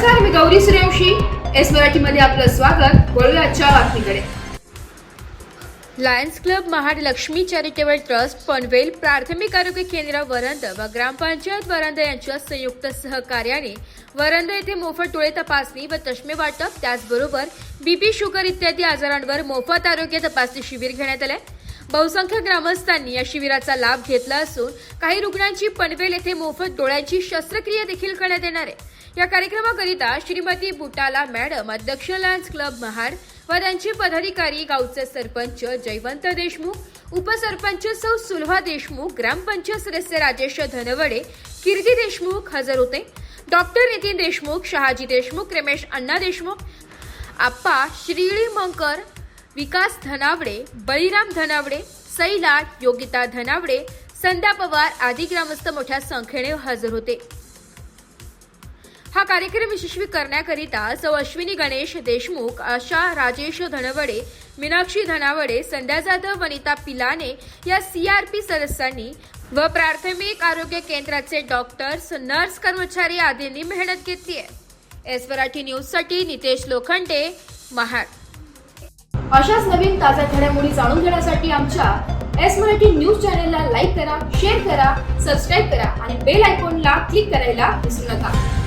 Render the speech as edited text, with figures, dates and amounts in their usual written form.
नमस्कार, मी गौरी सूर्यवंशी. एस मराठीमध्ये आपलं स्वागत. वळूया आजच्या बातमीकडे. Lions Club Mahad Lakshmi charitable trust Panvel प्राथमिक आरोग्य केंद्र वरंद व ग्रामपंचायत वरंद यांच्या संयुक्त सहकार्याने वरंद येथे मोफत डोळे तपासणी व चष्मे वाटप, त्याचबरोबर बीपी, शुगर इत्यादी आजारांवर मोफत आरोग्य तपासणी शिबिर घेण्यात आले. बहुसंख्य ग्रामस्थांनी या शिबिराचा लाभ घेतला असून काही रुग्णांची पनवेल येथे मोफत डोळ्यांची शस्त्रक्रिया देखील करण्यात येणार आहे. या कार्यक्रमाकरिता श्रीमती बुटाला मॅडम, अध्यक्ष लायन्स क्लब महाड व त्यांचे पदाधिकारी, गावचे सरपंच जयवंत देशमुख, उपसरपंच सौ सुलभा देशमुख, ग्रामपंचायत सदस्य राजेश धनवडे, कीर्ती देशमुख हजर होते. डॉक्टर नितीन देशमुख, शहाजी देशमुख, रमेश अण्णा देशमुख, आप्पा श्रीळीमंकर, विकास धनावडे, बळीराम धनावडे, सैला, योगिता धनावडे, संध्या पवार आदी ग्रामस्थ मोठ्या संख्येने हजर होते. हा कार्यक्रम यशस्वी करण्याकरिता सौ अश्विनी गणेश देशमुख, आशा राजेश धनवडे, मीनाक्षी धनावडे, संध्या जाधव, वनिता पिलाने या CRP सदस्यांनी व प्राथमिक आरोग्य केंद्राचे डॉक्टर्स, नर्स, कर्मचारी आदींनी मेहनत घेतली आहे. एस मराठी न्यूजसाठी नितेश लोखंडे, महाड. अशाच नवीन ताज्या घडामोडी जाणून घेण्यासाठी आमच्या एस मराठी न्यूज चॅनलला लाईक करा, शेअर करा, सबस्क्राईब करा आणि बेल आयकॉनला क्लिक करायला विसरू नका.